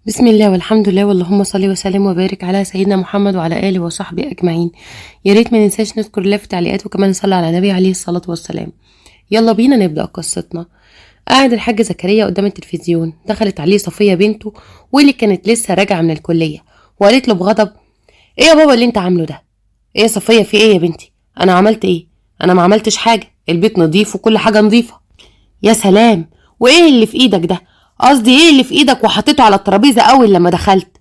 بسم الله والحمد لله واللهم صل وسلم وبارك على سيدنا محمد وعلى آله وصحبه أجمعين. يا ريت ما ننساش نذكر الله في التعليقات وكمان نصلي على النبي عليه الصلاة والسلام. يلا بينا نبدأ قصتنا. قاعد الحاج زكريا قدام التلفزيون، دخلت عليه صفية بنته واللي كانت لسه راجعة من الكلية، وقالت له بغضب: ايه يا بابا اللي انت عامله ده؟ ايه يا صفية، في ايه يا بنتي؟ انا عملت ايه؟ انا ما عملتش حاجة، البيت نظيف وكل حاجة نظيفة. يا سلام، وايه اللي في ايدك ده؟ قصدي ايه اللي في ايدك وحطيته على الترابيزه اول لما دخلت؟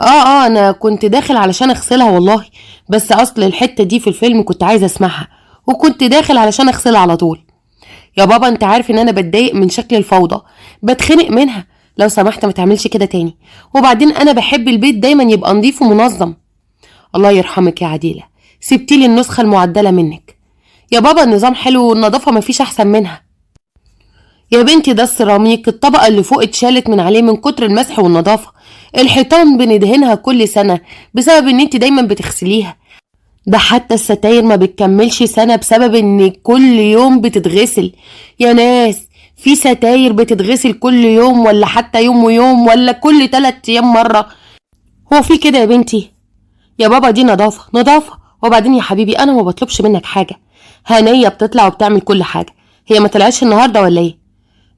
انا كنت داخل علشان اغسلها والله، بس اصل الحته دي في الفيلم كنت عايزه اسمعها، وكنت داخل علشان اغسلها على طول. يا بابا انت عارف ان انا بتضايق من شكل الفوضى، بتخنق منها، لو سمحت ما تعملش كده تاني. وبعدين انا بحب البيت دايما يبقى نظيف ومنظم. الله يرحمك يا عديله، سبتيلي النسخه المعدله منك. يا بابا النظام حلو والنظافه مفيش احسن منها. يا بنتي ده السيراميك الطبقة اللي فوق اتشالت من عليه من كتر المسح والنظافة. الحيطان بندهنها كل سنة بسبب ان انت دايما بتغسليها. ده حتى الستاير ما بتكملش سنة بسبب ان كل يوم بتتغسل. يا ناس، في ستاير بتتغسل كل يوم ولا حتى يوم ويوم ولا كل 3 ايام مرة؟ هو في كده يا بنتي؟ يا بابا دي نظافة نظافة. وبعدين يا حبيبي انا ما بطلبش منك حاجة، هنية بتطلع وبتعمل كل حاجة. هي ما طلعتش النهاردة ولا ايه؟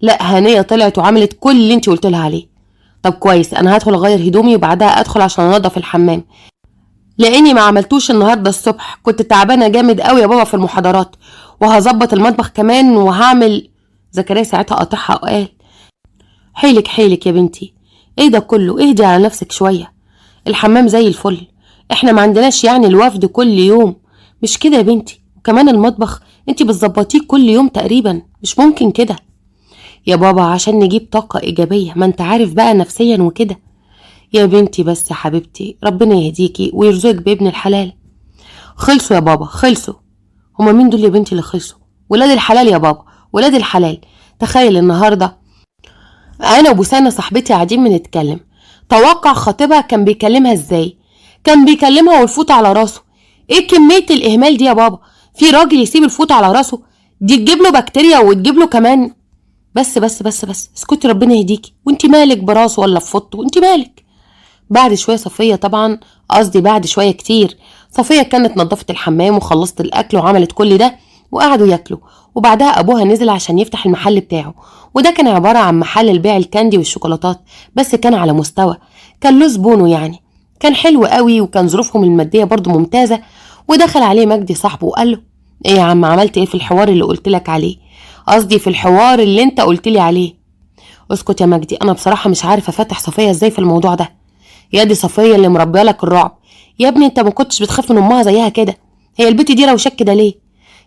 لا، هنية طلعت وعملت كل اللي انت قلت لها عليه. طب كويس، انا هدخل اغير هدومي وبعدها ادخل عشان انضف الحمام، لاني ما عملتوش النهارده الصبح، كنت تعبانه جامد قوي يا بابا في المحاضرات، وهظبط المطبخ كمان وهعمل. زكريا ساعتها قاطعها وقال: حيلك حيلك يا بنتي، ايه ده كله؟ اهدي على نفسك شويه، الحمام زي الفل، احنا ما عندناش يعني الوفد كل يوم. مش كده يا بنتي، وكمان المطبخ انت بتظبطيه كل يوم تقريبا، مش ممكن كده. يا بابا عشان نجيب طاقة إيجابية، ما انت عارف بقى نفسيا وكده. يا بنتي بس يا حبيبتي، ربنا يهديكي ويرزقك بابن الحلال. خلصوا يا بابا خلصوا. هما مين دول يا بنتي اللي خلصوا؟ ولاد الحلال يا بابا، ولاد الحلال. تخيل النهاردة أنا وبوسانة صاحبتي قاعدين بنتكلم، توقع خطيبها كان بيكلمها ازاي؟ كان بيكلمها والفوط على راسه. ايه كمية الإهمال دي يا بابا؟ في راجل يسيب الفوط على راسه؟ دي تجيب له بكتيريا وتجيب له كمان. بس اسكتي ربنا يهديكي، وانت مالك براسه ولا في فوطه؟ وانت مالك؟ بعد شويه صفيه، طبعا قصدي بعد شويه كتير، صفيه كانت نظفت الحمام وخلصت الاكل وعملت كل ده، وقعدوا ياكلوا. وبعدها ابوها نزل عشان يفتح المحل بتاعه، وده كان عباره عن محل لبيع الكاندي والشوكولاتات، بس كان على مستوى، كان له زبونه يعني، كان حلو قوي، وكان ظروفهم الماديه برضو ممتازه. ودخل عليه مجدي صاحبه وقال له: ايه يا عم، عملت ايه في الحوار اللي قلت لك عليه؟ قصدي في الحوار اللي انت قلت لي عليه. اسكت يا مجدي، انا بصراحه مش عارفه افتح صفيه ازاي في الموضوع ده. يا دي صفيه اللي مربيه لك الرعب. يا ابني انت ما كنتش بتخاف من امها زيها كده؟ هي البت دي روشاك كده ليه؟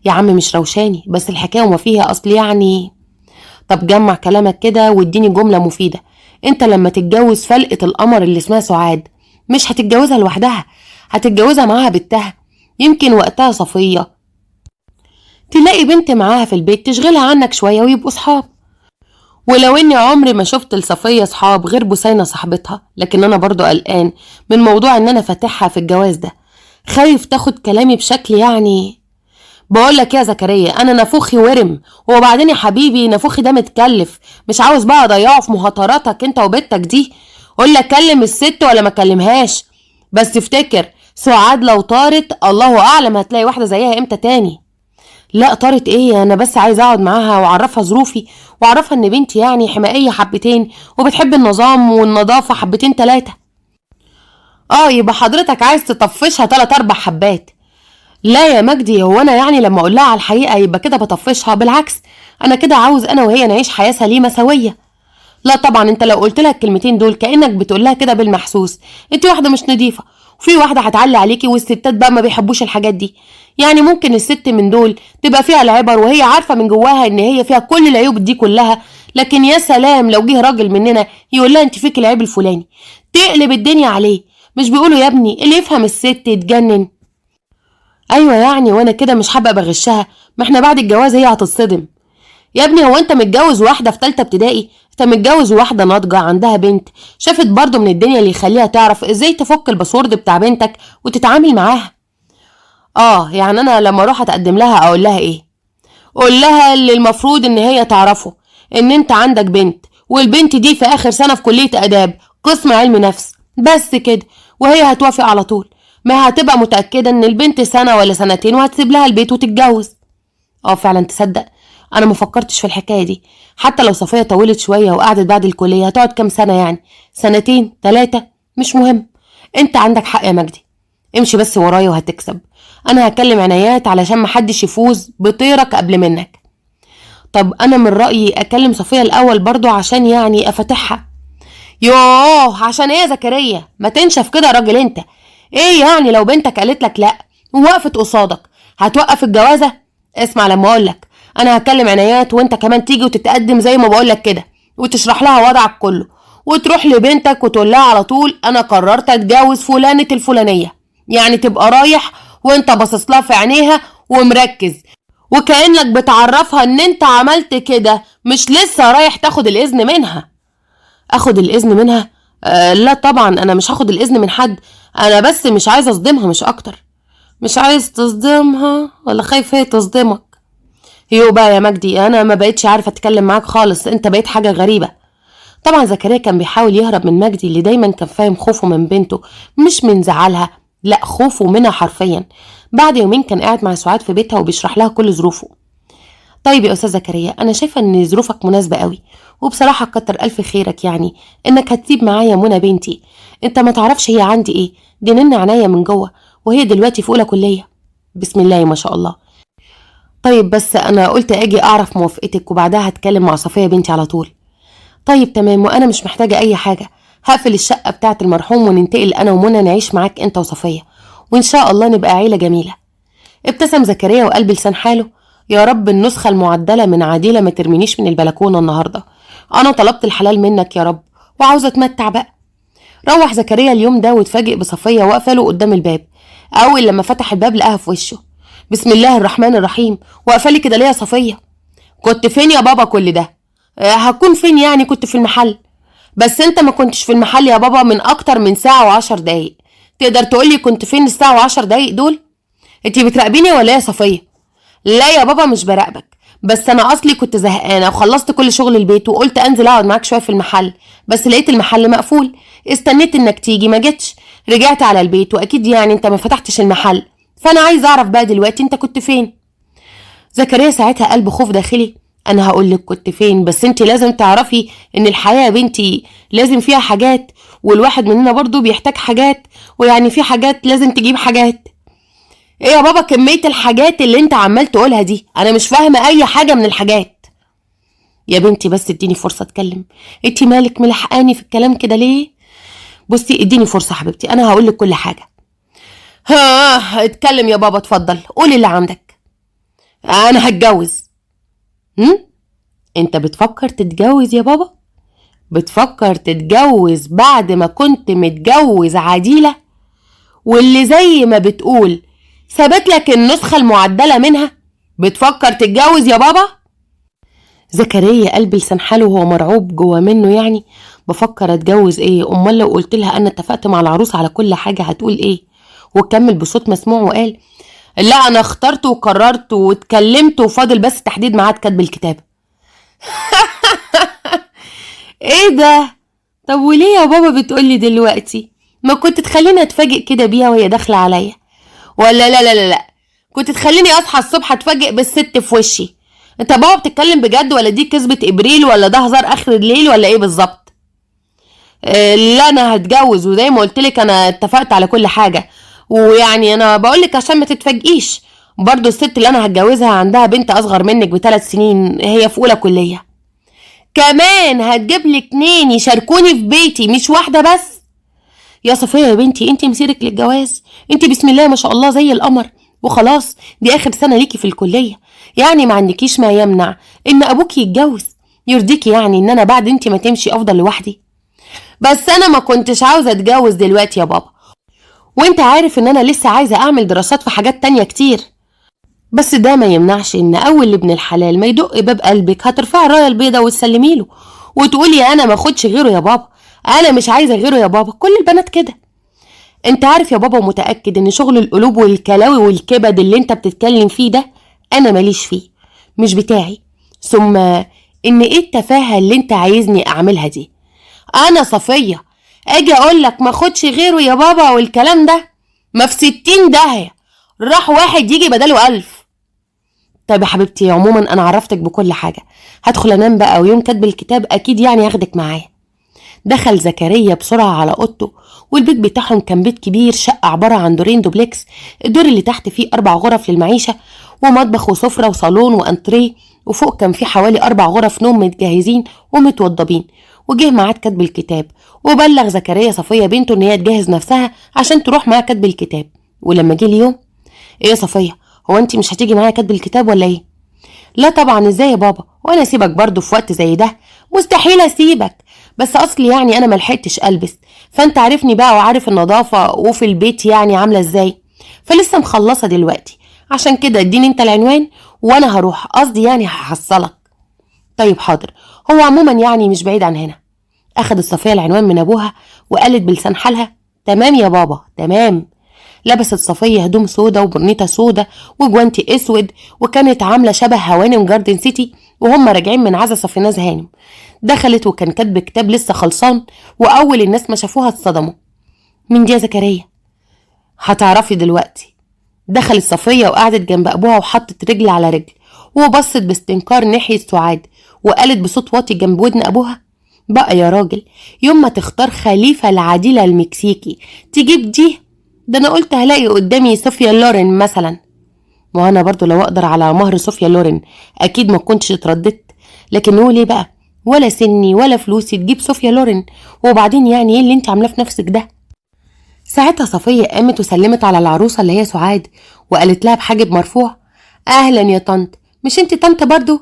يا عم مش روشاني، بس الحكايه وما فيها اصل يعني. طب جمع كلامك كده واديني جمله مفيده. انت لما تتجوز فلقه القمر اللي اسمها سعاد، مش هتتجوزها لوحدها، هتتجوزها معاها بنتها. يمكن وقتها صفيه تلاقي بنت معاها في البيت تشغلها عنك شويه ويبقوا صحاب. ولو اني عمري ما شفت لصفية صحاب غير بوسينة صاحبتها، لكن انا برضو قلقان من موضوع ان انا فاتحها في الجواز ده، خايف تاخد كلامي بشكل يعني. بقولك يا زكريا، انا نافوخي ورم، وبعدين يا حبيبي نافوخي ده متكلف، مش عاوز بقى اضيعه في مهاتراتك انت وبنتك دي. قولك كلم الست ولا ما كلمهاش، بس افتكر سعاد لو طارت الله اعلم هتلاقي واحدة زيها امتى تاني. لا طارت ايه، انا بس عايزه اقعد معاها واعرفها ظروفي، واعرفها ان بنتي يعني حمائيه حبتين وبتحب النظام والنظافه حبتين 3. يبقى حضرتك عايز تطفشها 3 4 حبات؟ لا يا مجدي، هو انا يعني لما اقول لها على الحقيقه يبقى كده بطفشها؟ بالعكس، انا كده عاوز انا وهي نعيش حياه سليمه سويه. لا طبعا، انت لو قلت لها الكلمتين دول كانك بتقول لها كده بالمحسوس. انت واحده مش نظيفه، وفي واحده هتعلي عليكي، والستات بقى ما بيحبوش الحاجات دي. يعني ممكن الست من دول تبقى فيها العبر وهي عارفه من جواها ان هي فيها كل العيوب دي كلها، لكن يا سلام لو جه راجل مننا يقول لها انت فيك العيب الفلاني، تقلب الدنيا عليه. مش بيقولوا يا ابني اللي يفهم الست يتجنن؟ ايوه يعني، وانا كده مش حابه بغشها؟ ما احنا بعد الجواز هي هتتصدم. يا ابني هو انت متجوز واحده في 3 ابتدائي؟ انت متجوز واحده ناضجه عندها بنت، شافت برضو من الدنيا اللي يخليها تعرف ازاي تفك الباسورد بتاع بنتك وتتعامل معاها. يعني انا لما اروح اتقدم لها اقول لها ايه؟ قول لها اللي المفروض ان هي تعرفه، ان انت عندك بنت، والبنت دي في اخر سنه في كليه اداب، قسم علم نفس، بس كده. وهي هتوافق على طول، ما هتبقى متأكدة ان البنت سنة ولا سنتين وهتسيب لها البيت وتتجوز. فعلا تصدق انا ما فكرتش في الحكاية دي. حتى لو صفية طولت شوية وقعدت بعد الكلية هتقعد كام سنة يعني؟ سنتين 3 مش مهم. انت عندك حق يا مجدي، امشي بس ورايا وهتكسب. انا هكلم عنايات علشان محدش يفوز بطيرك قبل منك. طب انا من رأيي اكلم صفية الاول برضو عشان يعني افتحها. يوه، عشان ايه يا زكريا؟ ما تنشف كده يا راجل انت. ايه يعني لو بنتك قالت لك لا ووقفت قصادك هتوقف الجوازة؟ اسمع لما اقولك، انا هكلم عنايات وانت كمان تيجي وتتقدم زي ما بقولك كده، وتشرح لها وضعك كله، وتروح لبنتك وتقول لها على طول انا قررت اتجوز فلانة الفلانية. يعني تبقى رايح وانت باصص لها في عينيها ومركز، وكأنك بتعرفها ان انت عملت كده، مش لسه رايح تاخد الاذن منها. اخد الاذن منها؟ لا طبعا انا مش هاخد الاذن من حد، انا بس مش عايزه اصدمها مش اكتر. مش عايز تصدمها ولا خايف هي تصدمك؟ يو بقى يا مجدي، انا ما بقتش عارفه اتكلم معاك خالص، انت بقيت حاجه غريبه. طبعا زكريا كان بيحاول يهرب من مجدي اللي دايما كان فاهم خوفه من بنته، مش من زعلها، لا خوفه منها حرفيا. بعد يومين كان قاعد مع سعاد في بيتها وبيشرح لها كل ظروفه. طيب يا استاذ زكريا، انا شايفه ان ظروفك مناسبه قوي، وبصراحه كتر الف خيرك يعني انك هتسيب معايا منى بنتي. انت ما تعرفش هي عندي ايه، دي نن عناية من جوه، وهي دلوقتي في اولى كليه. بسم الله ما شاء الله. طيب بس انا قلت اجي اعرف موافقتك وبعدها هتكلم مع صفيه بنتي على طول. طيب تمام، وانا مش محتاجه اي حاجه. هقفل الشقه بتاعه المرحوم وننتقل انا ومنى نعيش معاك انت وصفيه، وان شاء الله نبقى عيله جميله. ابتسم زكريا وقلب لسان حاله. يا رب النسخة المعدلة من عديلة ما ترمينيش من البلكونة النهاردة. أنا طلبت الحلال منك يا رب وعاوزة أتمتع بقى. روح زكريا اليوم ده واتفاجئ بصفية واقفة له قدام الباب. أول لما فتح الباب لقاها في وشه. بسم الله الرحمن الرحيم، واقفة لي كده ليه يا صفية؟ كنت فين يا بابا كل ده؟ هكون فين يعني؟ كنت في المحل. بس انت ما كنتش في المحل يا بابا من أكتر من ساعة و10 دقايق. تقدر تقولي كنت فين الساعة و10 دقايق دول؟ انتي بتراقبيني ولا ايه يا صفية؟ لا يا بابا مش براقبك، بس انا اصلي كنت زهقانه وخلصت كل شغل البيت وقلت انزل اقعد معاك شويه في المحل، بس لقيت المحل مقفول. استنيت انك تيجي ما جتش، رجعت على البيت واكيد يعني انت ما فتحتش المحل، فانا عايز اعرف بقى دلوقتي انت كنت فين. زكريا ساعتها قلب خوف داخلي. انا هقول لك كنت فين، بس انت لازم تعرفي ان الحياه يا بنتي لازم فيها حاجات، والواحد مننا برضو بيحتاج حاجات، ويعني في حاجات لازم تجيب حاجات. ايه يا بابا كمية الحاجات اللي انت عمال تقولها دي؟ انا مش فاهمة اي حاجة من الحاجات. يا بنتي بس اديني فرصة اتكلم، انتي مالك ملحقاني في الكلام كده ليه؟ بصي اديني فرصة حبيبتي، انا هقولك كل حاجة. ها اتكلم يا بابا، اتفضل قولي اللي عندك. انا هتجوز. انت بتفكر تتجوز يا بابا؟ بتفكر تتجوز بعد ما كنت متجوز عديلة، واللي زي ما بتقول ثبت لك النسخة المعدلة منها؟ بتفكر تتجوز يا بابا؟ زكريا قلب لسان حاله وهو مرعوب جوه منه. يعني بفكر اتجوز ايه؟ امال لو قلت لها انا اتفقت مع العروسه على كل حاجه هتقول ايه؟ وكمل بصوت مسموع وقال لا انا اخترت وقررت واتكلمت وفاضل بس تحديد ميعاد كتب الكتاب. ايه ده؟ طب وليه يا بابا بتقولي دلوقتي؟ ما كنت تخليني اتفاجئ كده بيها وهي داخله عليا؟ ولا لا لا لا لا، كنت تخليني اصحى الصبح اتفاجئ بالست في وشي؟ انت بابا بتتكلم بجد ولا دي كذبة ابريل ولا ده هزار اخر الليل ولا ايه بالظبط؟ لا انا هتجوز، وزي ما قلت لك انا اتفقت على كل حاجة، ويعني انا بقول لك عشان ما تتفاجئيش. برضو الست اللي انا هتجوزها عندها بنت اصغر منك ب3 سنين، هي في اولى كلية. كمان هتجيب لي 2 يشاركوني في بيتي مش واحدة بس؟ يا صفية يا بنتي انت مسيرك للجواز، انت بسم الله ما شاء الله زي القمر، وخلاص دي اخر سنة ليكي في الكلية، يعني ما عندكيش ما يمنع ان ابوك يتجوز. يرضيكي يعني ان انا بعد انت ما تمشي افضل لوحدي؟ بس انا ما كنتش عاوزة اتجوز دلوقتي يا بابا، وانت عارف ان انا لسه عايزة اعمل دراسات في حاجات تانية كتير. بس ده ما يمنعش ان اول ابن الحلال ما يدق باب قلبك هترفعي الراية البيضة وتسلمي له وتقولي انا ما اخدش غيره يا بابا، انا مش عايزة غيره يا بابا. كل البنات كده. انت عارف يا بابا ومتأكد ان شغل القلوب والكلاوي والكبد اللي انت بتتكلم فيه ده انا ماليش فيه، مش بتاعي. ثم ان ايه التفاهة اللي انت عايزني اعملها دي؟ انا صفية اجي اقول لك ما خدش غيره يا بابا والكلام ده، ما في 60 داهية راح واحد يجي بداله 1000. طيب يا حبيبتي، عموما انا عرفتك بكل حاجة، هدخل انام بقى، ويوم كاتب الكتاب اكيد يعني هاخدك معايا. دخل زكريا بسرعة على اوضته، والبيت بتاعهم كان بيت كبير، شقة عبارة عن دورين دوبلكس. الدور اللي تحت فيه 4 غرف للمعيشة، ومطبخ وسفرة وصالون وانتريه، وفوق كان فيه حوالي 4 غرف نوم متجهزين ومتوضبين. وجه ميعاد كتب الكتاب، وبلغ زكريا صفية بنته ان هي تجهز نفسها عشان تروح معاه كتب الكتاب. ولما جه اليوم، ايه يا صفية، هو انت مش هتيجي معايا كتب الكتاب ولا ايه؟ لا طبعا، ازاي يا بابا، وانا اسيبك برضو في وقت زي ده؟ مستحيل اسيبك، بس اصلي يعني انا ملحقتش البس، فانت عارفني بقى وعارف النظافة وفي البيت يعني عاملة ازاي، فلسه مخلصة دلوقتي، عشان كده اديني انت العنوان وانا هروح، قصدي يعني هحصلك. طيب حاضر، هو عموما يعني مش بعيد عن هنا. اخدت صفية العنوان من ابوها وقالت بلسان حالها تمام يا بابا تمام. لبست صفية هدوم سودا وبرنيطة سودا وجوانتي اسود، وكانت عاملة شبه هوانم جاردن سيتي وهم راجعين من عزا صفيناز هانم. دخلت وكان كاتب كتاب لسه خلصان، واول الناس ما شافوها اتصدموا. مين دي يا زكريا؟ هتعرفي دلوقتي. دخلت صفية وقعدت جنب ابوها وحطت رجل على رجل، وبصت باستنكار ناحية سعاد، وقالت بصوت واطي جنب ودن ابوها: بقى يا راجل، يوم ما تختار خليفة العديلة المكسيكي تجيب دي؟ ده انا قلت هلاقي قدامي صوفيا لورين مثلا. وانا برضو لو اقدر على مهر صوفيا لورين اكيد ما كنتش اترددت، لكن نقول ايه بقى، ولا سني ولا فلوسي تجيب صوفيا لورين، وبعدين يعني ايه اللي انت عاملاه في نفسك ده؟ ساعتها صفية قامت وسلمت على العروسة اللي هي سعاد، وقالت لها بحاجب مرفوع: اهلا يا طنط، مش انت طنط برضو؟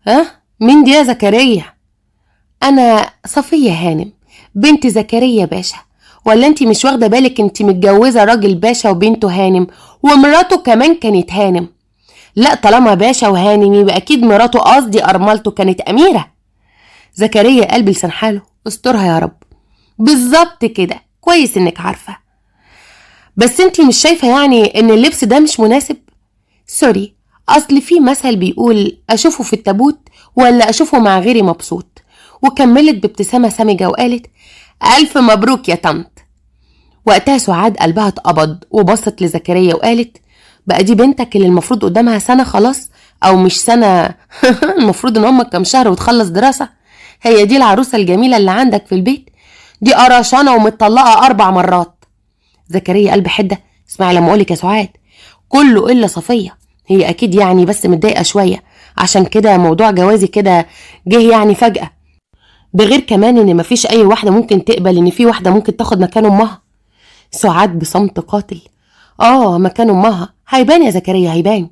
ها، مين دي يا زكريا؟ انا صفية هانم، بنت زكريا باشا. ولا انتي مش واخدة بالك انتي متجوزة راجل باشا وبنته هانم، ومراته كمان كانت هانم؟ لا، طالما باشا وهانم يبقى اكيد مراته، قصدي ارملته، كانت اميرة. زكريا قال بلسان حاله: استرها يا رب. بالظبط كده، كويس انك عارفة. بس انتي مش شايفة يعني ان اللبس ده مش مناسب؟ سوري، اصل في مثل بيقول اشوفه في التابوت ولا اشوفه مع غيري مبسوط. وكملت بابتسامة سامجة وقالت: الف مبروك يا طنط. وقتها سعاد قلبها اتقبض وبصت لزكريا وقالت: بقى دي بنتك اللي المفروض قدامها سنة خلاص، او مش سنة؟ المفروض ان امك كام شهر وتخلص دراسة؟ هي دي العروسة الجميلة اللي عندك في البيت؟ دي قرشانة ومتطلقة 4 مرات. زكريا قلب حدة: اسمعي لما اقولك يا سعاد، كله الا صفية، هي اكيد يعني بس متضايقة شوية، عشان كده موضوع جوازي كده جه يعني فجأة. ده غير كمان ان مفيش اي واحدة ممكن تقبل ان في واحدة ممكن تاخد مكان امها. سعاد بصمت قاتل: مكان امها هيبان يا زكريا، هيبان.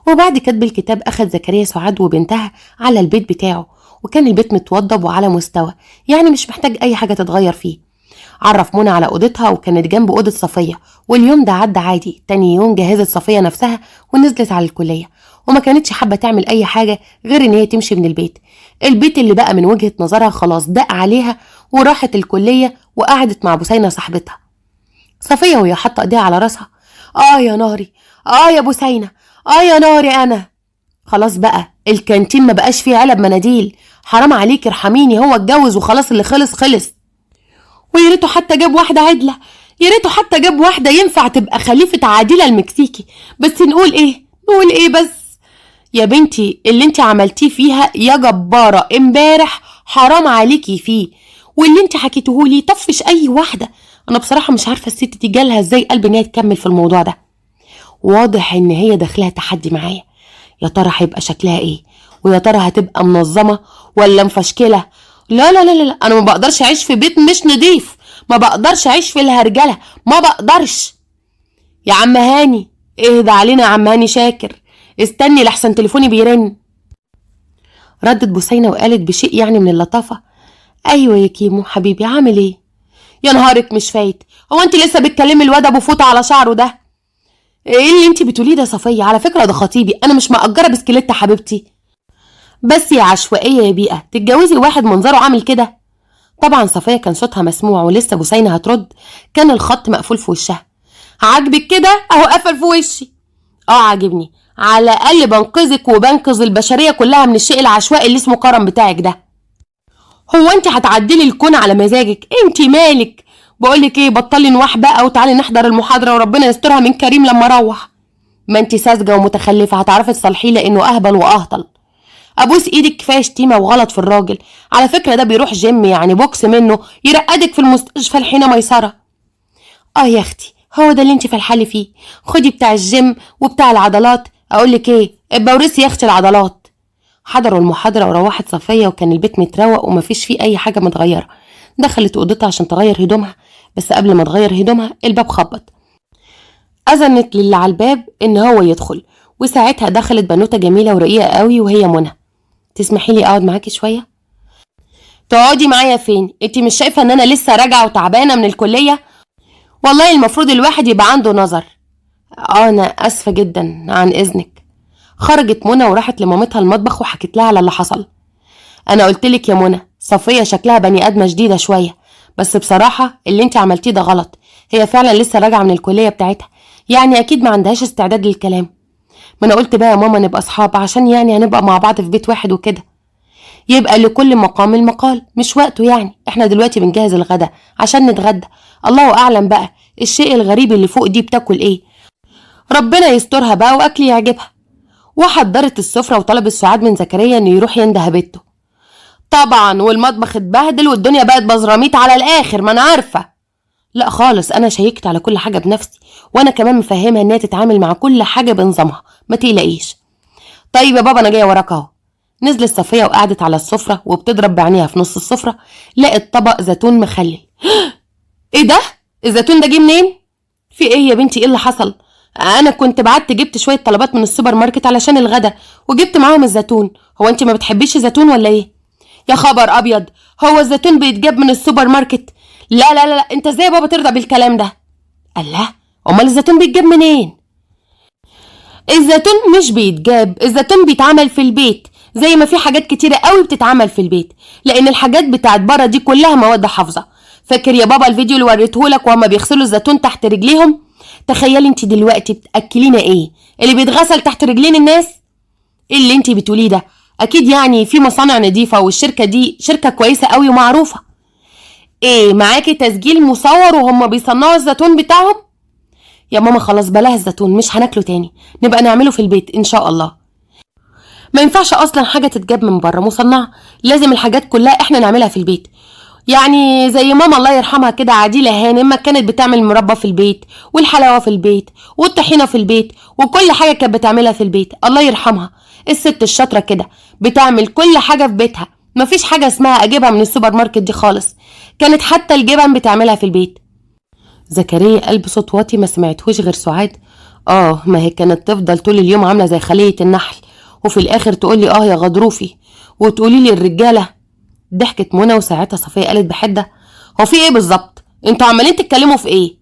وبعد كتب الكتاب اخد زكريا سعاد وبنتها على البيت بتاعه، وكان البيت متوضب وعلى مستوى، يعني مش محتاج اي حاجة تتغير فيه. عرف منى على اوضتها وكانت جنب اوضة صفية، واليوم ده عدى عادي. تاني يوم جهزت صفية نفسها ونزلت على الكلية، وما كانتش حابة تعمل اي حاجة غير ان هي تمشي من البيت اللي بقى من وجهة نظرها خلاص دق عليها، وراحت الكلية وقعدت مع بوسينة صاحبتها. صفية وهي حاطة ايديها على راسها: يا ناري، يا بوسينة، يا ناري انا. خلاص بقى، الكانتين ما بقاش فيه علب مناديل، حرام عليك ارحميني، هو اتجوز وخلاص، اللي خلص خلص. ويا ريته حتى جاب واحدة عدلة، يا ريته حتى جاب واحدة ينفع تبقى خليفة عادلة المكسيكي. بس نقول ايه بس؟ يا بنتي، اللي انت عملتيه فيها يا جبارة امبارح حرام عليكي فيه، واللي انت حكيتهولي طفش اي واحدة. انا بصراحة مش عارفة الست دي جالها ازاي قلب ان هي تكمل في الموضوع ده. واضح ان هي داخلها تحدي معايا. يا ترى هيبقى شكلها ايه؟ ويا ترى هتبقى منظمة ولا مفشكلة؟ لا لا لا لا، انا ما بقدرش اعيش في بيت مش نضيف، ما بقدرش اعيش في الهرجلة، ما بقدرش. يا عم هاني، اهدى علينا يا عم هاني شاكر، استني لحسن تليفوني بيرن. ردت بوسينة وقالت بشيء يعني من اللطافة: ايوه يا كيمو حبيبي، عامل ايه؟ يا نهارك مش فايت، هو انت لسه بتكلمي الواد ابو فوطه على شعره ده؟ ايه اللي انت بتقوليه ده يا صفيه؟ على فكره ده خطيبي، انا مش مأجره بسكليته حبيبتي. بس يا عشوائيه يا بيئه، تتجوزي واحد منظره عامل كده؟ طبعا صفيه كان صوتها مسموع، ولسه بوسينة هترد كان الخط مقفول في وشها. عاجبك كده؟ اهو قفل في وشي. عاجبني، على الاقل بنقذك وبنقذ البشريه كلها من الشيء العشوائي اللي اسمه كرم بتاعك ده. هو انت هتعدلي الكون على مزاجك؟ انت مالك؟ بقولك ايه، بطلي نواح بقى وتعالي نحضر المحاضرة وربنا يسترها من كريم لما اروح. ما انت ساذجة ومتخلفة، هتعرفي تصلحيه لانه اهبل واهطل. ابوس ايدك، كفايه شتيمه وغلط في الراجل. على فكره ده بيروح جيم، يعني بوكس منه يرقدك في المستشفى الحين ميسره. يا اختي، هو ده اللي انت فالحالي فيه؟ خدي بتاع الجيم وبتاع العضلات. اقولك ايه، ابقى ورثي يا اختي العضلات. حضروا المحاضره وروحت صفيه وكان البيت متروق ومفيش فيه اي حاجه متغيره. دخلت اوضتها عشان تغير هدومها، بس قبل ما تغير هدومها الباب خبط. اذنت للي على الباب ان هو يدخل، وساعتها دخلت بنوته جميله ورقيقه قوي وهي منى. تسمحي لي اقعد معاكي شويه؟ تقعدي معايا فين؟ انتي مش شايفه ان انا لسه راجعه وتعبانه من الكليه؟ والله المفروض الواحد يبقى عنده نظر. انا اسفه جدا، عن اذنك. خرجت منى وراحت لمامتها المطبخ وحكت لها على اللي حصل. انا قلتلك يا منى، صفيه شكلها بني ادمه شديده شويه، بس بصراحه اللي انتي عملتيه ده غلط. هي فعلا لسه راجعه من الكليه بتاعتها، يعني اكيد ما عندهاش استعداد للكلام. ما انا قلت بقى يا ماما نبقى اصحاب، عشان يعني هنبقى مع بعض في بيت واحد وكده. يبقى لكل مقام المقال، مش وقته يعني. احنا دلوقتي بنجهز الغدا عشان نتغدى. الله اعلم بقى الشيء الغريب اللي فوق دي بتاكل ايه. ربنا يسترها بقى واكل يعجبها. وحضرت السفرة وطلبت سعاد من زكريا انه يروح ينده بيته. طبعا، والمطبخ اتبهدل والدنيا بقت بزراميط على الاخر، ما انا عارفة. لا خالص، انا شيكت على كل حاجة بنفسي، وانا كمان مفهمها انها تتعامل مع كل حاجة بنظامها، ما تقلقيش. طيب يا بابا انا جايه وراك اهو. نزلت صفيه وقعدت على السفره وبتضرب بعينيها في نص السفره، لقت طبق زيتون مخلل. ايه ده؟ الزيتون ده جه منين؟ في ايه يا بنتي؟ ايه اللي حصل؟ انا كنت بعت جبت شويه طلبات من السوبر ماركت علشان الغدا، وجبت معاهم الزيتون. هو انت ما بتحبيش الزيتون ولا ايه؟ يا خبر ابيض، هو الزيتون بيتجاب من السوبر ماركت؟ لا لا لا, لا. انت ازاي يا بابا ترضى بالكلام ده؟ الله، امال الزيتون بيتجاب منين؟ الزيتون مش بيتجاب، الزيتون بيتعمل في البيت، زي ما في حاجات كتيرة قوي بتتعمل في البيت، لان الحاجات بتاعت بره دي كلها مواد حافظة. فاكر يا بابا الفيديو اللي وريتهولك وهما بيغسلوا الزيتون تحت رجليهم؟ تخيلي انت دلوقتي بتاكلينا ايه اللي بيتغسل تحت رجلين الناس؟ ايه اللي انت بتقوليه ده؟ اكيد يعني في مصانع نظيفة، والشركة دي شركة كويسة قوي ومعروفة. ايه معاكي تسجيل مصور وهم بيصنعوا الزيتون بتاعهم؟ يا ماما خلاص بلاها الزيتون، مش هناكله تاني، نبقى نعمله في البيت ان شاء الله. ما ينفعش اصلا حاجه تتجاب من بره مصنعه، لازم الحاجات كلها احنا نعملها في البيت. يعني زي ماما الله يرحمها كده، عديله هانم، ما كانت بتعمل مربى في البيت، والحلاوه في البيت، والطحينه في البيت، وكل حاجه كانت بتعملها في البيت. الله يرحمها، الست الشاطره كده بتعمل كل حاجه في بيتها، مفيش حاجه اسمها اجيبها من السوبر ماركت دي خالص. كانت حتى الجبن بتعملها في البيت. زكريا قلب صوت واطي ما سمعتهوش غير سعاد. ما هي كانت تفضل طول اليوم عامله زي خليه النحل، وفي الاخر تقولي يا غضروفي، وتقولي لي الرجاله. ضحكت منى وساعتها صفيه قالت بحده: هو في ايه بالظبط؟ انتوا عمالين تتكلموا في ايه؟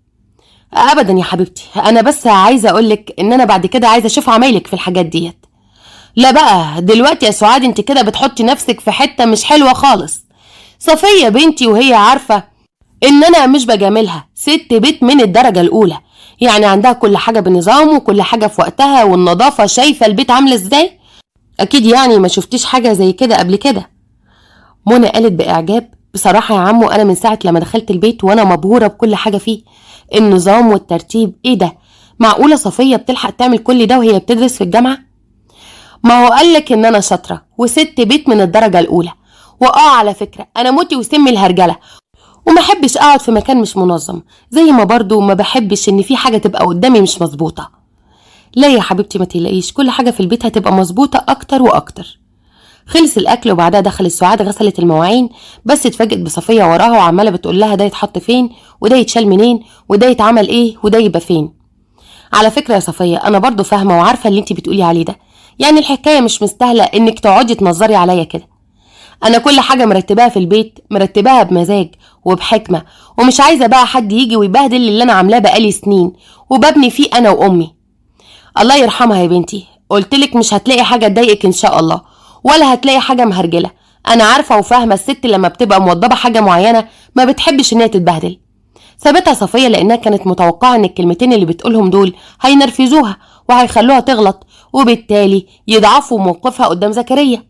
ابدا يا حبيبتي، انا بس عايزه اقولك ان انا بعد كده عايزه اشوف عمايلك في الحاجات ديت. لا بقى دلوقتي يا سعاد، انت كده بتحطي نفسك في حته مش حلوه خالص. صفيه بنتي وهي عارفه ان انا مش بجاملها، ست بيت من الدرجه الاولى، يعني عندها كل حاجه بنظام وكل حاجه في وقتها، والنظافه شايفه البيت عامله ازاي. اكيد يعني ما شفتيش حاجه زي كده قبل كده. منى قالت باعجاب: بصراحه يا عمو انا من ساعه لما دخلت البيت وانا مبهوره بكل حاجه فيه، النظام والترتيب. ايه ده؟ معقوله صفيه بتلحق تعمل كل ده وهي بتدرس في الجامعه؟ ما هو قالك ان انا شاطره وست بيت من الدرجه الاولى. على فكره انا موتي وسمي الهرجله، وما بحبش اقعد في مكان مش منظم، زي ما برضو ما بحبش ان في حاجه تبقى قدامي مش مظبوطه. لا يا حبيبتي ما تقلقيش، كل حاجه في البيت هتبقى مظبوطه اكتر واكتر. خلص الاكل وبعدها دخلت سعاد غسلت المواعين، بس اتفاجئت بصفيه وراها وعماله بتقول لها ده يتحط فين وده يتشال منين وده يتعمل ايه وده يبقى فين. على فكره يا صفيه انا برضو فاهمه وعارفه اللي انت بتقولي عليه ده، يعني الحكايه مش مستاهله انك تقعدي تنظري عليا كده. انا كل حاجه مرتباها في البيت مرتباها بمزاج وبحكمه، ومش عايزه بقى حد يجي ويبهدل اللي انا عاملاه بقالي سنين وببني فيه انا وامي. الله يرحمها يا بنتي، قلتلك مش هتلاقي حاجه تضايقك ان شاء الله، ولا هتلاقي حاجه مهرجله. انا عارفه وفاهمه الست لما بتبقى موضبه حاجه معينه ما بتحبش ان هي تتبهدل. سابتها صفيه لانها كانت متوقعه ان الكلمتين اللي بتقولهم دول هينرفزوها وهيخلوها تغلط، وبالتالي يضعفوا موقفها قدام زكريا.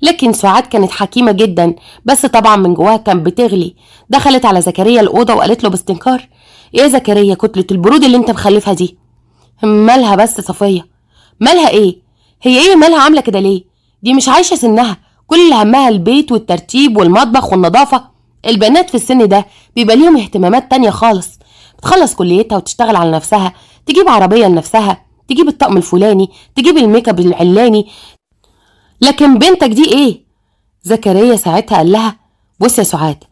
لكن سعاد كانت حكيمة جدا، بس طبعا من جواها كان بتغلي. دخلت على زكريا الأوضة وقالت له باستنكار: ايه يا زكريا كتلة البرود اللي انت مخلفها دي؟ مالها بس صفية؟ مالها ايه؟ هي ايه مالها عاملة كده ليه؟ دي مش عايشة سنها، كل اللي همها البيت والترتيب والمطبخ والنظافة. البنات في السن ده بيبقى ليهم اهتمامات تانية خالص، بتخلص كليتها وتشتغل على نفسها، تجيب عربية لنفسها، تجيب الطقم الفلاني، تجيب الميك اب العلاني. لكن بنتك دي ايه؟ زكريا ساعتها قال لها: بص يا سعاد،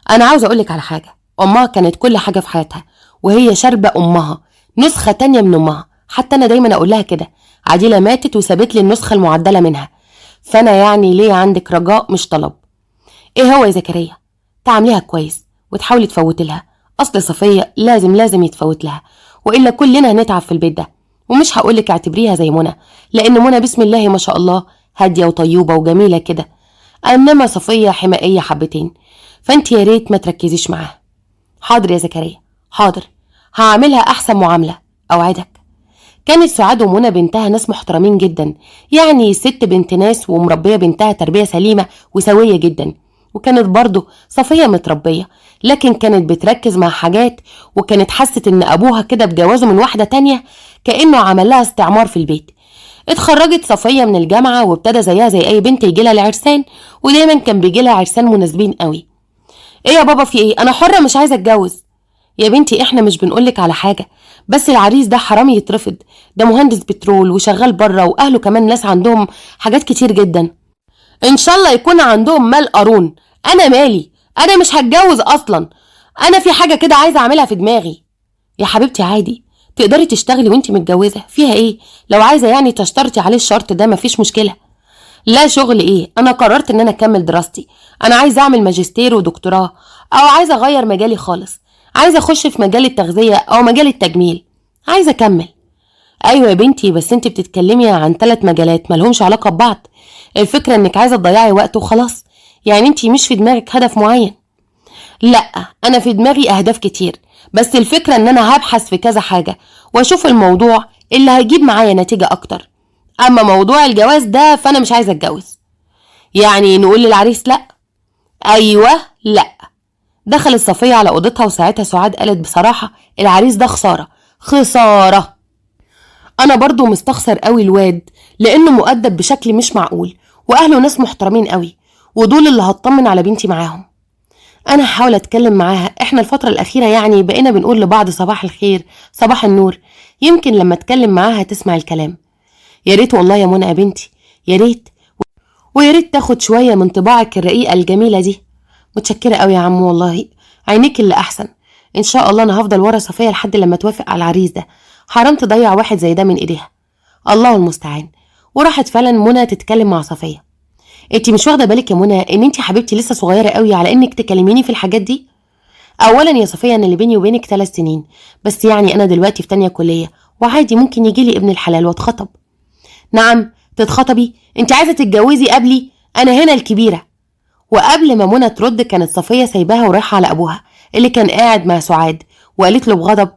انا عاوز اقولك على حاجة. امها كانت كل حاجة في حياتها، وهي شاربة امها، نسخة تانية من امها. حتى انا دايما اقول لها كده: عديلة ماتت وسابت لي النسخة المعدلة منها، فانا يعني ليه عندك رجاء مش طلب. ايه هو يا زكريا؟ تعامليها كويس وتحاولي تفوتي لها. اصل صفية لازم يتفوت لها، والا كلنا هنتعب في البيت ده. ومش هقولك اعتبريها زي منى، لان منى بسم الله ما شاء الله هادية وطيوبة وجميلة كده، انما صفية حمائية حبتين، فانت يا ريت ما تركزيش معاها. حاضر يا زكريا، حاضر، هعملها احسن معاملة، اوعدك. كانت سعاد ومنى بنتها ناس محترمين جدا، يعني ست بنت ناس ومربية بنتها تربية سليمة وسوية جدا. وكانت برضو صفية متربية، لكن كانت بتركز مع حاجات، وكانت حست ان ابوها كده بجوازه من واحدة تانية كأنه عمل لها استعمار في البيت. اتخرجت صفية من الجامعة وابتدى زيها زي اي بنت يجيلها العرسان، ودايما كان بيجيلها عرسان مناسبين قوي. ايه يا بابا في ايه؟ انا حرة مش عايزة اتجوز. يا بنتي احنا مش بنقولك على حاجة، بس العريس ده حرام يترفض، ده مهندس بترول وشغال بره، واهله كمان ناس عندهم حاجات كتير جدا، ان شاء الله يكون عندهم مال قارون. انا مالي؟ انا مش هتجوز اصلا، انا في حاجة كده عايزة اعملها في دماغي. يا حبيبتي عادي، تقدري تشتغلي وانتي متجوزة، فيها ايه؟ لو عايزة يعني تشترطي عليه الشرط ده مفيش مشكلة. لا شغل ايه، انا قررت ان انا اكمل دراستي، انا عايزه اعمل ماجستير ودكتوراه، او عايزه اغير مجالي خالص، عايزه اخش في مجال التغذيه او مجال التجميل، عايزه اكمل. ايوه يا بنتي، بس انت بتتكلمي عن 3 مجالات ملهمش علاقه ببعض. الفكره انك عايزه تضيعي وقت وخلاص، يعني انت مش في دماغك هدف معين. لا، انا في دماغي اهداف كتير، بس الفكره ان انا هبحث في كذا حاجه واشوف الموضوع اللي هيجيب معايا نتيجه اكتر. اما موضوع الجواز ده فانا مش عايزه اتجوز. يعني نقول للعريس لا؟ ايوه لا. دخلت صفيه على اوضتها، وساعتها سعاد قالت بصراحه: العريس ده خساره، خساره. انا برضو مستخسر قوي الواد، لانه مؤدب بشكل مش معقول، واهله ناس محترمين قوي، ودول اللي هطمن على بنتي معاهم. انا هحاول اتكلم معاها، احنا الفتره الاخيره يعني بقينا بنقول لبعض صباح الخير، صباح النور، يمكن لما اتكلم معاها تسمع الكلام. يا ريت والله يا منى يا بنتي، يا ريت، ويا ريت تاخد شويه من طباعك الرقيقه الجميله دي. متشكره قوي يا عم والله، عينيك اللي احسن. ان شاء الله انا هفضل ورا صفيه لحد لما توافق على العريس ده، حرام تضيع واحد زي ده من ايديها. الله المستعان. وراحت فعلا منى تتكلم مع صفيه. انتي مش واخده بالك يا منى ان انتي حبيبتي لسه صغيره قوي على انك تكلميني في الحاجات دي؟ اولا يا صفيه، انا اللي بيني وبينك 3 سنين بس، يعني انا دلوقتي في تانية كليه، وعادي ممكن يجيلي ابن الحلال واتخطب. نعم تتخطبي؟ انت عايزه تتجوزي قبلي؟ انا هنا الكبيره. وقبل ما منى ترد كانت صفيه سايباها ورايحه على ابوها اللي كان قاعد مع سعاد، وقالت له بغضب: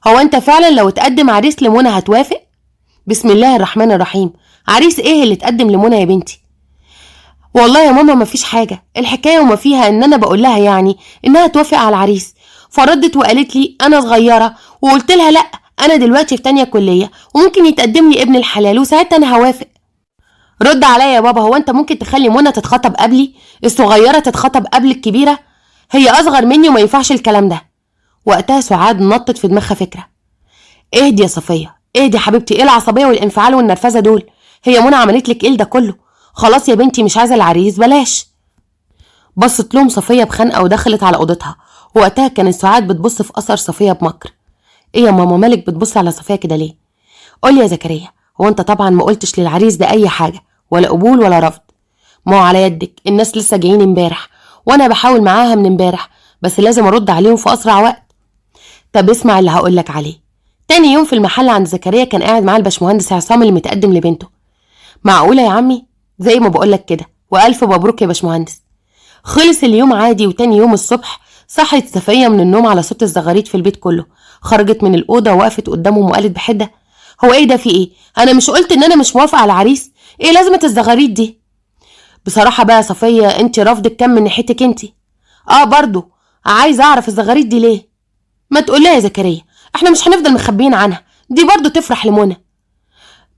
هو انت فعلا لو اتقدم عريس لمنى هتوافق؟ بسم الله الرحمن الرحيم، عريس ايه اللي اتقدم لمنى يا بنتي؟ والله يا ماما مفيش حاجه، الحكايه وما فيها ان انا بقول لها يعني انها توافق على العريس، فردت وقالت لي انا صغيره، وقلت لها لا، انا دلوقتي في تانية كليه وممكن يتقدم لي ابن الحلال وساعتها انا هوافق. رد عليا يا بابا، هو انت ممكن تخلي منى تتخطب قبلي؟ الصغيره تتخطب قبل الكبيره؟ هي اصغر مني وما ينفعش الكلام ده. وقتها سعاد نطت في دماغها فكره: اهدي يا صفيه، اهدي يا حبيبتي، ايه العصبيه والانفعال والنرفزه دول؟ هي منى عملت لك ايه ده كله؟ خلاص يا بنتي مش عايزه العريس بلاش. بصت لهم صفيه بخنقه ودخلت على اوضتها. وقتها كانت سعاد بتبص في اثر صفيه بمكر. ايه يا ماما مالك بتبصي على صفيه كده ليه؟ قولي يا زكريا، هو انت طبعا ما قلتش للعريس ده اي حاجه، ولا قبول ولا رفض؟ ما هو على يدك، الناس لسه جايين امبارح، وانا بحاول معاها من امبارح، بس لازم ارد عليهم في اسرع وقت. طب اسمع اللي هقولك عليه. تاني يوم في المحل عند زكريا كان قاعد معاه الباشمهندس عصام اللي متقدم لبنته. معقوله يا عمي؟ زي ما بقولك كده، والف مبروك يا باشمهندس. خلص اليوم عادي، وتاني يوم الصبح صحت صفيه من النوم على صوت الزغاريد في البيت كله. خرجت من الاوضه ووقفت قدامهم وقالت بحده: هو ايه ده؟ في ايه؟ انا مش قلت ان انا مش موافقه على العريس؟ ايه لازمه الزغاريد دي؟ بصراحة بقى يا صفية انت رافضك كام من ناحيتك انت؟ برضو عايزة اعرف الزغاريد دي ليه؟ ما تقولها يا زكريا، احنا مش هنفضل مخبيين عنها، دي برضو تفرح لمنى.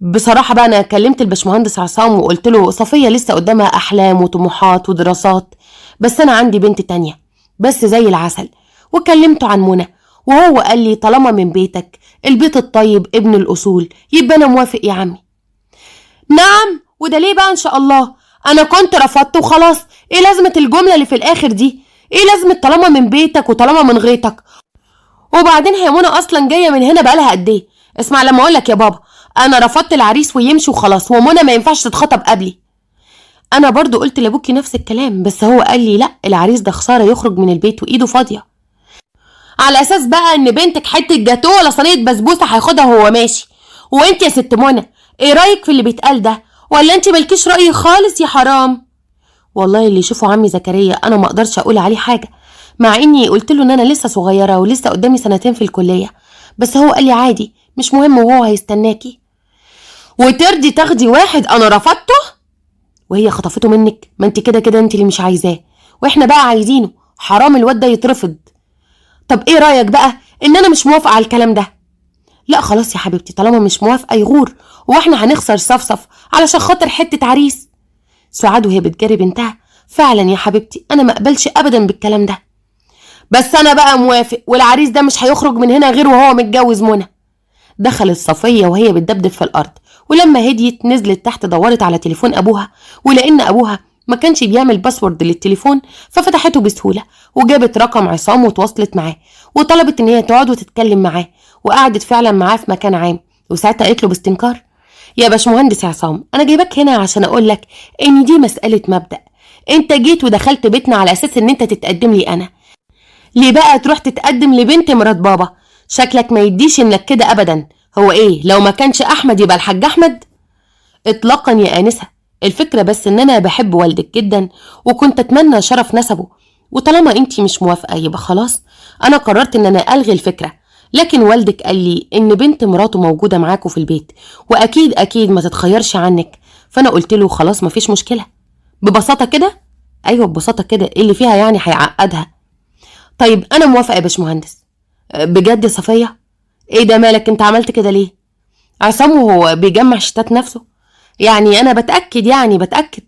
بصراحة بقى انا كلمت الباشمهندس عصام وقلت له صفية لسه قدامها احلام وطموحات ودراسات، بس انا عندي بنت تانية بس زي العسل. وكلمته عن منى وهو قال لي طالما من بيتك البيت الطيب ابن الاصول يبقى انا موافق يا عمي. نعم، وده ليه بقى ان شاء الله؟ انا كنت رفضت وخلاص، ايه لازمة الجملة اللي في الاخر دي؟ ايه لازمة طالما من بيتك وطالما من غيتك؟ وبعدين هي منى اصلا جاية من هنا بقالها قد ايه؟ اسمع لما اقولك يا بابا، انا رفضت العريس ويمشي وخلاص، ومنى ما ينفعش تتخطب قبلي. انا برضو قلت لابوكي نفس الكلام، بس هو قال لي لا، العريس ده خسارة يخرج من البيت وايده فاضية. على اساس بقى ان بنتك حتة جاتوه ولا صينية بسبوسة هياخدها وهو ماشي. وانت يا ست منى ايه رايك في اللي بيتقال ده؟ ولا انت مالكيش رأي خالص يا حرام؟ والله اللي يشوفه عمي زكريا انا ما اقدرش اقول عليه حاجة، مع اني قلت له ان انا لسه صغيرة ولسه قدامي سنتين في الكلية، بس هو قال لي عادي مش مهم وهو هيستناكي. وترضي تاخدي واحد انا رفضته وهي خطفته منك؟ ما انت كده كده انت اللي مش عايزاه، واحنا بقى عايزينه، حرام الواد ده يترفض. طب ايه رايك بقى ان انا مش موافقه على الكلام ده؟ لا خلاص يا حبيبتي، طالما مش موافقه يغور، واحنا هنخسر صفصف علشان خاطر حته عريس؟ سعاد وهي بتجري بنتها فعلا يا حبيبتي انا ما اقبلش ابدا بالكلام ده، بس انا بقى موافق، والعريس ده مش هيخرج من هنا غير وهو متجوز منى. دخلت صفية وهي بتدبدب في الأرض، ولما هديت نزلت تحت دورت على تليفون أبوها، ولأن أبوها ما كانش بيعمل باسورد للتليفون ففتحته بسهولة، وجابت رقم عصام وتواصلت معاه وطلبت إن هي تقعد وتتكلم معاه، وقعدت فعلا معاه في مكان عام. وساعتها قالت له باستنكار: يا باشمهندس عصام، أنا جايبك هنا عشان أقولك إن دي مسألة مبدأ، أنت جيت ودخلت بيتنا على أساس إن أنت تتقدم لي أنا، ليه بقى تروح تتقدم لبنت مرات بابا؟ شكلك ما يديش انك كده ابدا. هو ايه لو ما كانش احمد يبقى الحاج احمد؟ اطلاقا يا انسه، الفكره بس ان انا بحب والدك جدا وكنت اتمنى شرف نسبه، وطالما انتي مش موافقه يبقى خلاص انا قررت ان انا الغي الفكره. لكن والدك قال لي ان بنت مراته موجوده معاكوا في البيت واكيد اكيد ما تتخيرش عنك، فانا قلت له خلاص مفيش مشكله. ببساطه كده؟ ايوه ببساطه كده، إيه اللي فيها يعني هيعقدها؟ طيب انا موافقه يا باشمهندس. بجد يا صفيه؟ ايه ده مالك انت عملت كده ليه؟ عصام وهو بيجمع شتات نفسه؟ يعني انا بتاكد، يعني بتاكد.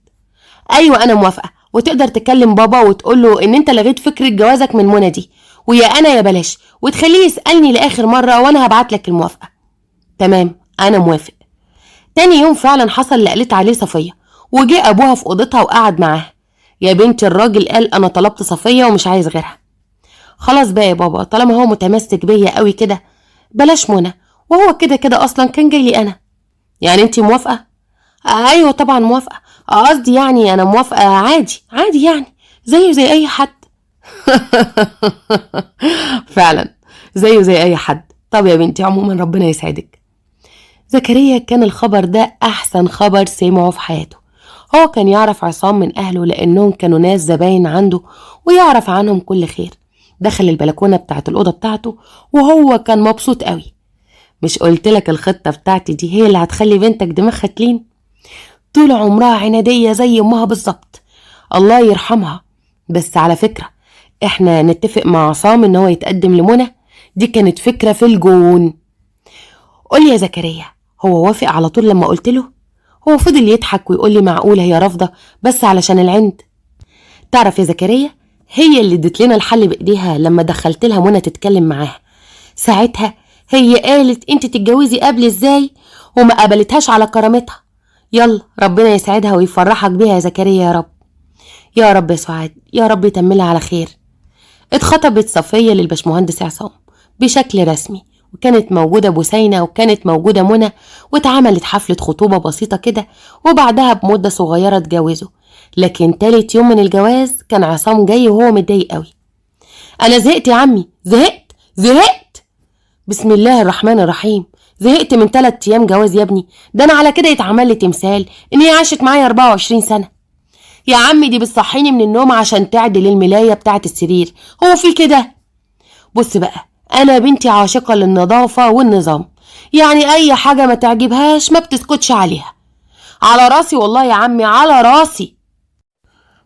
ايوه انا موافقه، وتقدر تكلم بابا وتقول له ان انت لغيت فكره جوازك من منى دي، ويا انا يا بلاش، وتخليه يسالني لاخر مره وانا هبعت لك الموافقه. تمام انا موافق. تاني يوم فعلا حصل اللي قالت عليه صفيه، وجه ابوها في اوضتها وقعد معاها. يا بنت الراجل قال انا طلبت صفيه ومش عايز غيرها. خلاص بقى يا بابا، طالما هو متمسك بيا قوي كده بلاش منى، وهو كده كده اصلا كان جاي لي انا. يعني انتي موافقه؟ ايوه طبعا موافقه، قصدي يعني انا موافقه عادي عادي، يعني زيه زي اي حد. فعلا زيه زي اي حد. طب يا بنتي عموما ربنا يسعدك. زكريا كان الخبر ده احسن خبر سمعه في حياته. هو كان يعرف عصام من اهله لانهم كانوا ناس زباين عنده ويعرف عنهم كل خير. دخل البلكونه بتاعت الاوضه بتاعته وهو كان مبسوط قوي. مش قلتلك الخطه بتاعتي دي هي اللي هتخلي بنتك دماغها تلين؟ طول عمرها عناديه زي امها بالظبط، الله يرحمها. بس على فكره احنا نتفق مع عصام ان هو يتقدم لمنى، دي كانت فكره في الجون. قولي يا زكريا، هو وافق على طول لما قلت له؟ هو فضل يضحك ويقول لي معقوله هي رافضه بس علشان العند. تعرف يا زكريا، هي اللي ادت لنا الحل بايديها لما دخلت لها منى تتكلم معاها. ساعتها هي قالت انت تتجوزي قبل ازاي، وما قبلتهاش على كرامتها. يلا ربنا يسعدها ويفرحك بيها يا زكريا يا رب. يا رب يا سعاد، يا رب يتملها على خير. اتخطبت صفية للبشمهندس عصام بشكل رسمي، وكانت موجودة بوسينة وكانت موجودة منى، واتعملت حفلة خطوبة بسيطة كده، وبعدها بمدة صغيرة اتجوزوا. لكن تالت يوم من الجواز كان عصام جاي وهو متضايق قوي. انا زهقت يا عمي، زهقت. بسم الله الرحمن الرحيم، زهقت من 3 ايام جواز يا ابني؟ ده انا على كده يتعمل لي تمثال ان هي عاشت معايا 24 سنة. يا عمي دي بتصحيني من النوم عشان تعدل الملاية بتاعة السرير، هو في كده؟ بص بقى، انا بنتي عاشقة للنظافة والنظام، يعني اي حاجة ما تعجبهاش ما بتسكتش عليها. على راسي والله يا عمي، على راسي.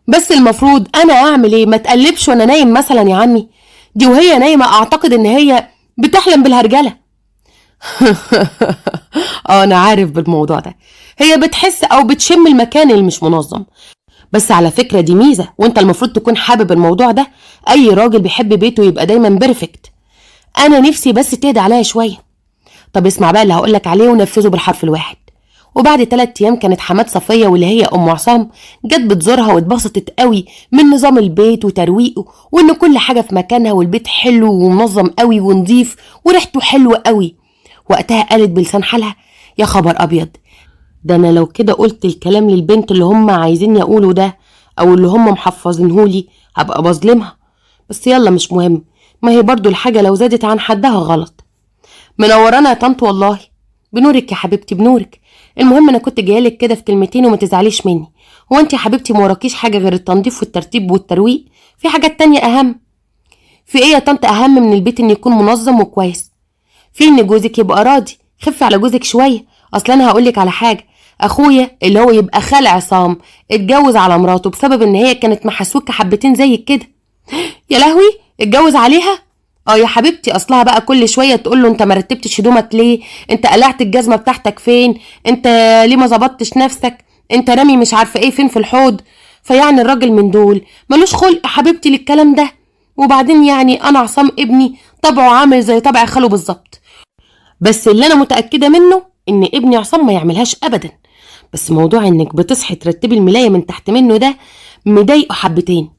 بس المفروض انا اعمل ايه؟ ما تقلبش وانا نايم مثلا يا عمي؟ دي وهي نايمه اعتقد ان هي بتحلم بالهرجله. اه انا عارف بالموضوع ده، هي بتحس او بتشم المكان اللي مش منظم. بس على فكره دي ميزه، وانت المفروض تكون حابب الموضوع ده. اي راجل بيحب بيته يبقى دايما بيرفكت. انا نفسي بس تهدى عليا شويه. طب اسمع بقى اللي هقولك عليه ونفذه بالحرف الواحد. وبعد 3 ايام كانت حماد صفيه واللي هي ام عصام جت بتزورها واتبسطت قوي من نظام البيت وترويقه، وان كل حاجه في مكانها والبيت حلو ومنظم قوي ونظيف وريحته حلوه قوي. وقتها قالت بلسان حالها: يا خبر ابيض، ده انا لو كده قلت الكلام للبنت اللي هم عايزين يقولوا ده او اللي هم محفظينهولي هبقى بظلمها. بس يلا مش مهم، ما هي برضو الحاجه لو زادت عن حدها غلط. منورانا يا طنط والله. بنورك يا حبيبتي بنورك. المهم انا كنت جايلك كده في كلمتين وما تزعليش مني. هو انت يا حبيبتي ما وراكيش حاجه غير التنظيف والترتيب والترويق؟ في حاجات تانية اهم. في ايه يا طنط اهم من البيت ان يكون منظم وكويس؟ في ان جوزك يبقى راضي. خفي على جوزك شويه. اصلا انا هقولك على حاجه، اخويا اللي هو يبقى خال عصام اتجوز على مراته بسبب ان هي كانت محسوكه حبتين زي كده. يا لهوي، اتجوز عليها؟ اه يا حبيبتي، اصلها بقى كل شويه تقول له: انت ما رتبتش هدومك ليه؟ انت قلعت الجزمه بتاعتك فين؟ انت ليه ما ظبطتش نفسك؟ انت رامي مش عارفه ايه فين في الحوض؟ فيعني الراجل من دول ملوش خلق يا حبيبتي للكلام ده. وبعدين يعني انا عصام ابني طبعه عامل زي طبع خاله بالظبط. بس اللي انا متاكده منه ان ابني عصام ما يعملهاش ابدا. بس موضوع انك بتصحي ترتبي الملايه من تحت منه ده مضايقه حبتين.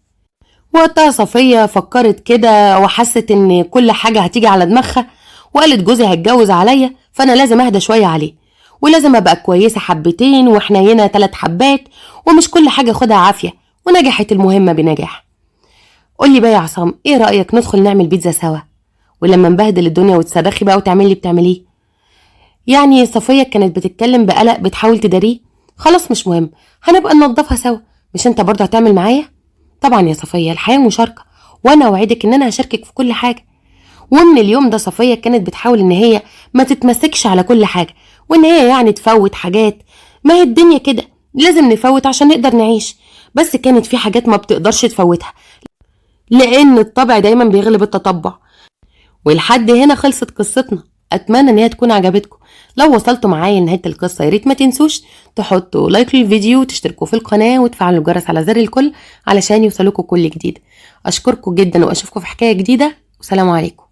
وقتها صفية فكرت كده وحست ان كل حاجة هتيجي على دماغها، وقالت جوزي هيتجوز عليا فانا لازم اهدى شوية عليه، ولازم ابقى كويسة حبتين وحنينة 3 حبات، ومش كل حاجة خدها عافية. ونجحت المهمة بنجاح. قولي بقى يا عصام، ايه رأيك ندخل نعمل بيتزا سوا؟ ولما نبهدل الدنيا وتصرخي بقى وتعملي بتعمليه. يعني صفية كانت بتتكلم بقلق بتحاول تداريه. خلاص مش مهم، هنبقى ننضفها سوا. مش انت برضه هتعمل معايا؟ طبعا يا صفية، الحياة مشاركة، وانا اوعدك ان انا هشاركك في كل حاجة. ومن اليوم ده صفية كانت بتحاول ان هي ما تتمسكش على كل حاجة، وان هي يعني تفوت حاجات. ما هي الدنيا كده، لازم نفوت عشان نقدر نعيش. بس كانت في حاجات ما بتقدرش تفوتها، لان الطبع دايما بيغلب التطبع. ولحد هنا خلصت قصتنا. اتمنى ان هي تكون عجبتكم. لو وصلتوا معايا لنهايه القصه يا ريت ما تنسوش تحطوا لايك للفيديو وتشتركوا في القناه وتفعلوا الجرس على زر الكل علشان يوصلكوا كل جديد. اشكركم جدا واشوفكم في حكايه جديده، وسلام عليكم.